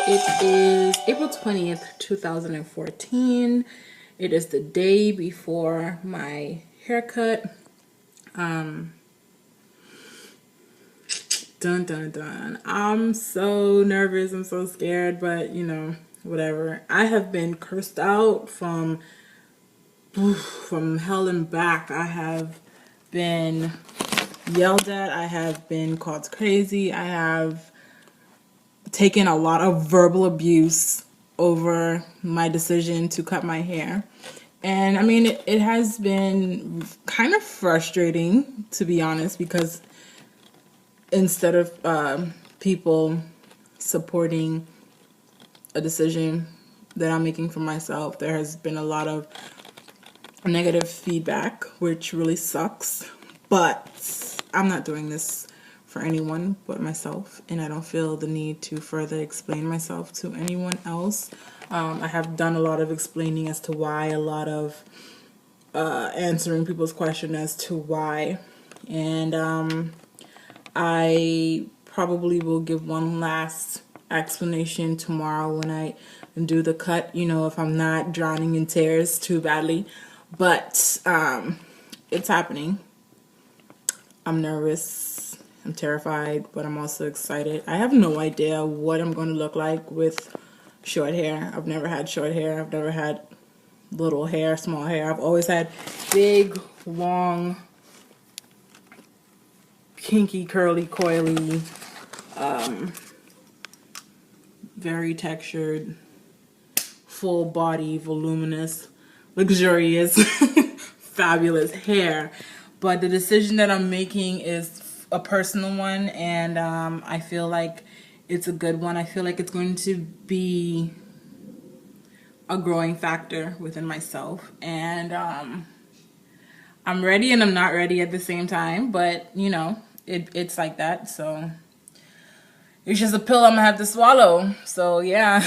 it is April 20th, 2014. It is the day before my haircut. Dun dun dun. I'm so nervous, I'm so scared, but you know, whatever. I have been cursed out from hell and back. I have been yelled at, I have been called crazy, I have taken a lot of verbal abuse over my decision to cut my hair. And I mean, it has been kind of frustrating, to be honest, because instead of people supporting a decision that I'm making for myself, there has been a lot of negative feedback, which really sucks. But I'm not doing this for anyone but myself, and I don't feel the need to further explain myself to anyone else. I have done a lot of explaining as to why, a lot of answering people's question as to why, and I probably will give one last explanation tomorrow when I do the cut, you know, if I'm not drowning in tears too badly. But it's happening. I'm nervous, I'm terrified, but I'm also excited. I have no idea what I'm going to look like with short hair. I've never had short hair. I've never had little hair, small hair. I've always had big, long, kinky, curly, coily, very textured, full body, voluminous, luxurious, fabulous hair. But the decision that I'm making is a personal one, and I feel like it's a good one. I feel like it's going to be a growing factor within myself, and I'm ready and I'm not ready at the same time, but you know, it's like that. So it's just a pill I'm gonna have to swallow. So yeah.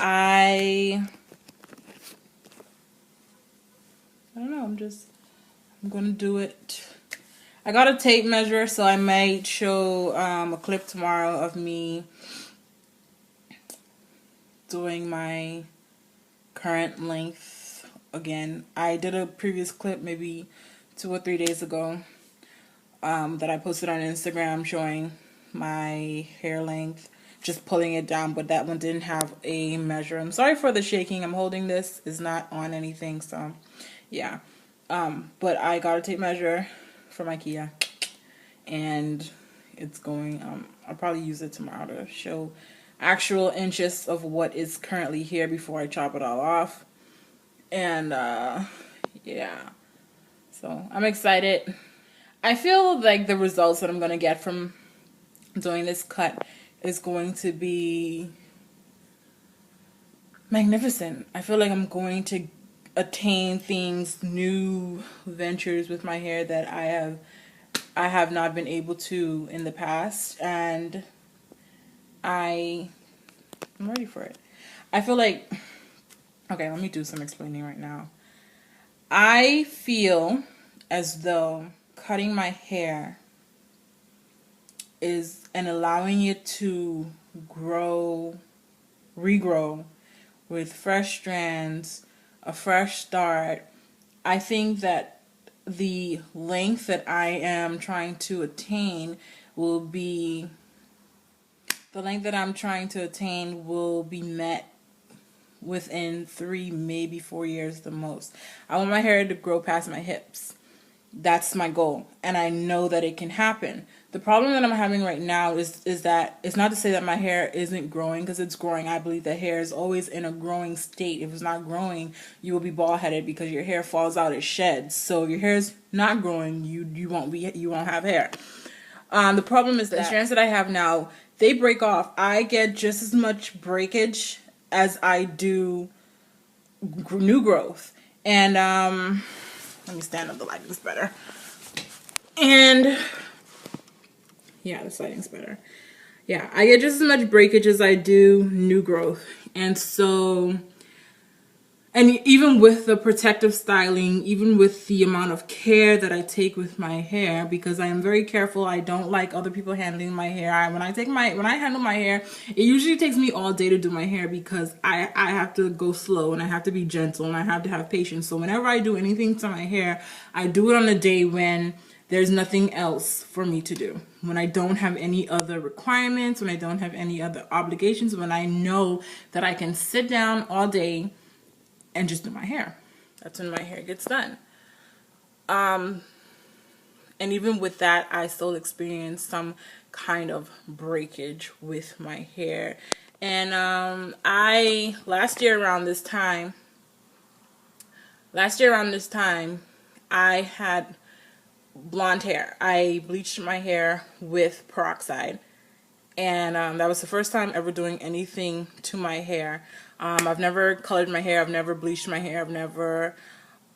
I don't know, I'm gonna do it. I got a tape measure, so I might show a clip tomorrow of me doing my current length again. I did a previous clip maybe 2 or 3 days ago that I posted on Instagram showing my hair length, just pulling it down, but that one didn't have a measure. I'm sorry for the shaking. I'm holding this. It's not on anything, so yeah. But I got a tape measure from IKEA, and it's going, I'll probably use it tomorrow to show actual inches of what is currently here before I chop it all off. And yeah, so I'm excited. I feel like the results that I'm going to get from doing this cut is going to be magnificent. I feel like I'm going to attain things, new ventures with my hair that I have not been able to in the past, and I'm ready for it. I feel like, okay, let me do some explaining right now. I feel as though cutting my hair is and allowing it to regrow with fresh strands, a fresh start. I think that the length that I am trying to attain will be met within 3, maybe 4 years the most. I want my hair to grow past my hips. That's my goal, and I know that it can happen. The problem that I'm having right now is that it's not to say that my hair isn't growing, because it's growing. I believe that hair is always in a growing state. If it's not growing, you will be bald-headed because your hair falls out, it sheds. So if your hair is not growing, you won't have hair. The problem is that the strands that I have now, they break off. I get just as much breakage as I do new growth. And let me stand up, the lighting's better. And yeah, this lighting's better. Yeah, I get just as much breakage as I do new growth. And so And even with the protective styling, even with the amount of care that I take with my hair, because I am very careful, I don't like other people handling my hair. When I handle my hair, it usually takes me all day to do my hair because I have to go slow and I have to be gentle and I have to have patience. So whenever I do anything to my hair, I do it on a day when there's nothing else for me to do. When I don't have any other requirements, when I don't have any other obligations, when I know that I can sit down all day and just do my hair. That's when my hair gets done. And even with that, I still experience some kind of breakage with my hair. And last year around this time, I had blonde hair. I bleached my hair with peroxide. And that was the first time ever doing anything to my hair. I've never colored my hair. I've never bleached my hair. I've never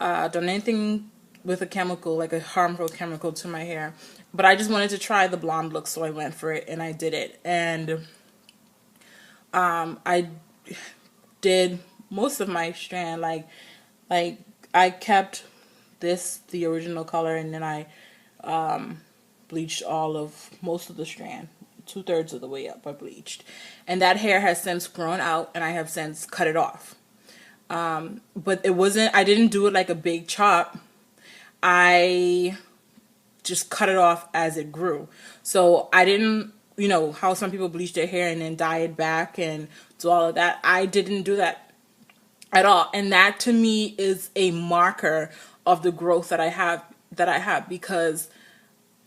done anything with a chemical, like a harmful chemical to my hair. But I just wanted to try the blonde look, so I went for it and I did it. And I did most of my strand, like I kept the original color, and then I bleached most of the strand. 2/3 of the way up I bleached, and that hair has since grown out and I have since cut it off. But I didn't do it like a big chop. I just cut it off as it grew. So I didn't, how some people bleach their hair and then dye it back and do all of that. I didn't do that at all. And that to me is a marker of the growth that I have because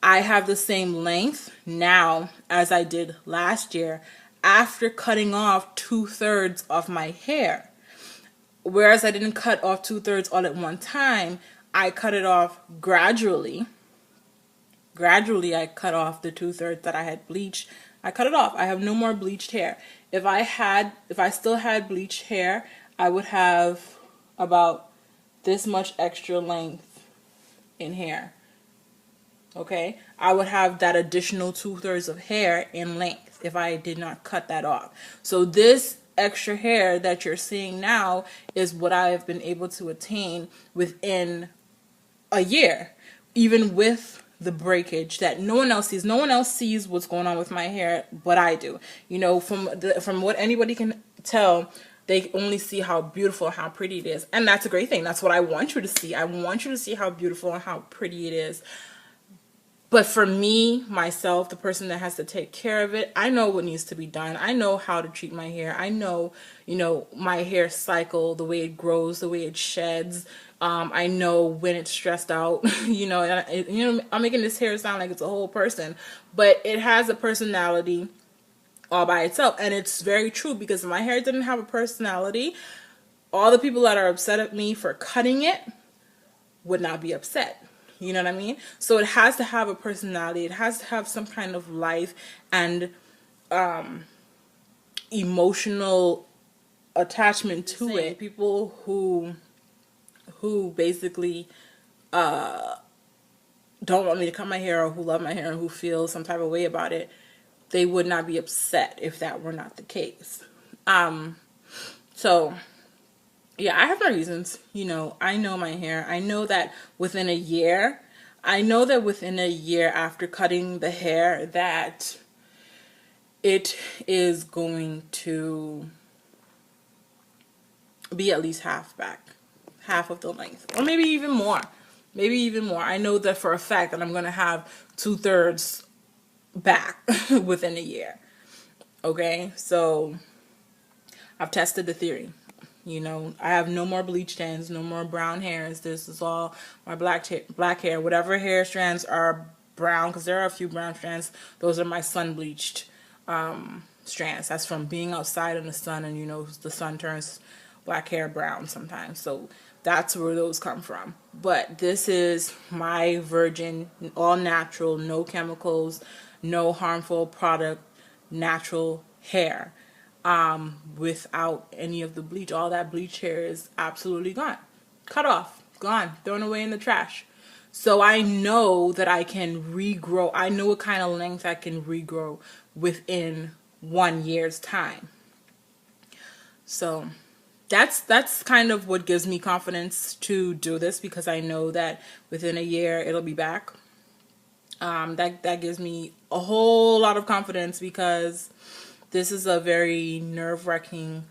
I have the same length now as I did last year after cutting off 2/3 of my hair. Whereas I didn't cut off 2/3 all at one time, I cut it off gradually. Gradually, I cut off the 2/3 that I had bleached. I cut it off. I have no more bleached hair. If I still had bleached hair, I would have about this much extra length in hair. Okay, I would have that additional 2/3 of hair in length if I did not cut that off. So this extra hair that you're seeing now is what I have been able to attain within a year, even with the breakage that no one else sees. No one else sees what's going on with my hair, but I do. From what anybody can tell, they only see how beautiful, how pretty it is, and that's a great thing. That's what I want you to see. I want you to see how beautiful and how pretty it is. But for me, myself, the person that has to take care of it, I know what needs to be done. I know how to treat my hair. I know, my hair cycle, the way it grows, the way it sheds. I know when it's stressed out, I'm making this hair sound like it's a whole person, but it has a personality all by itself. And it's very true because if my hair didn't have a personality, all the people that are upset at me for cutting it would not be upset. You know what I mean? So it has to have a personality. It has to have some kind of life and emotional attachment to it. People who basically don't want me to cut my hair, or who love my hair and who feel some type of way about it, they would not be upset if that were not the case. So yeah, I have my reasons. I know my hair. I know that within a year after cutting the hair that it is going to be at least half of the length, or maybe even more. I know that for a fact that I'm going to have 2/3 back within a year. Okay, so I've tested the theory. I have no more bleached ends, no more brown hairs. This is all my black hair. Whatever hair strands are brown, because there are a few brown strands, those are my sun bleached strands. That's from being outside in the sun, and the sun turns black hair brown sometimes. So that's where those come from. But this is my virgin, all natural, no chemicals, no harmful product, natural hair. Without any of the bleach. All that bleach hair is absolutely gone. Cut off. Gone. Thrown away in the trash. So I know that I can regrow. I know what kind of length I can regrow within 1 year's time. So that's kind of what gives me confidence to do this, because I know that within a year it'll be back. That gives me a whole lot of confidence, because this is a very nerve-wracking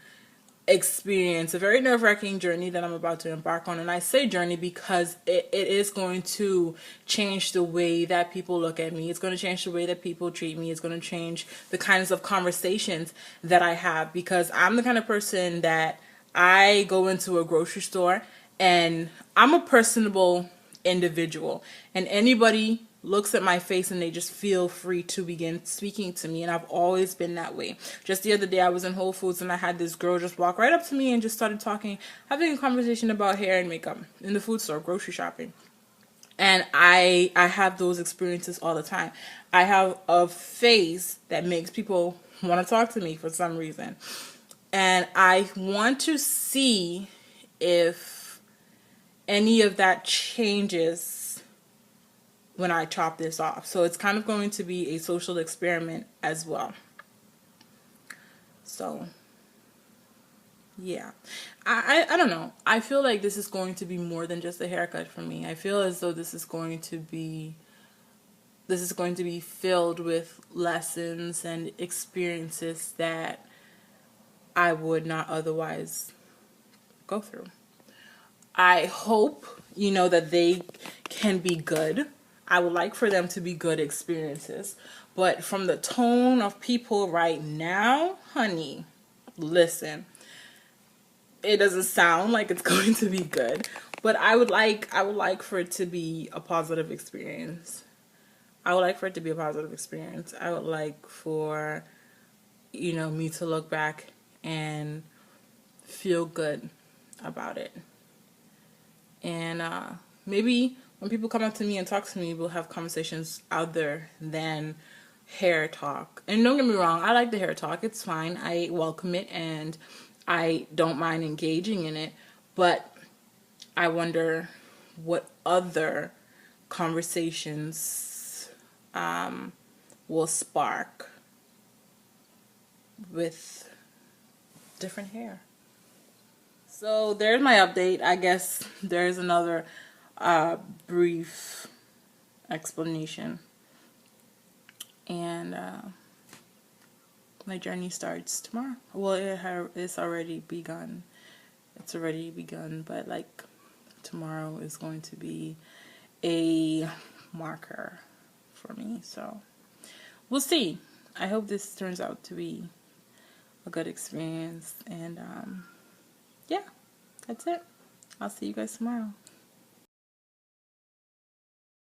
experience, a very nerve-wracking journey that I'm about to embark on. And I say journey because it is going to change the way that people look at me. It's going to change the way that people treat me. It's going to change the kinds of conversations that I have, because I'm the kind of person that I go into a grocery store and I'm a personable individual, and anybody looks at my face and they just feel free to begin speaking to me. And I've always been that way. Just the other day I was in Whole Foods and I had this girl just walk right up to me and just started talking, having a conversation about hair and makeup in the food store, grocery shopping. And I have those experiences all the time. I have a face that makes people want to talk to me for some reason. And I want to see if any of that changes when I chop this off. So it's kind of going to be a social experiment as well. So yeah, I don't know. I feel like this is going to be more than just a haircut for me. I feel as though this is going to be filled with lessons and experiences that I would not otherwise go through. I hope, that they can be good. I would like for them to be good experiences. But from the tone of people right now, honey, listen, it doesn't sound like it's going to be good. But I would like for it to be a positive experience. I would like for, me to look back and feel good about it. And maybe when people come up to me and talk to me, we'll have conversations other than hair talk. And don't get me wrong, I like the hair talk. It's fine. I welcome it and I don't mind engaging in it. But I wonder what other conversations will spark with different hair. So there's my update. I guess there's another brief explanation. And my journey starts tomorrow. Well, it's already begun. But like tomorrow is going to be a marker for me. So we'll see. I hope this turns out to be a good experience. And yeah, that's it. I'll see you guys tomorrow.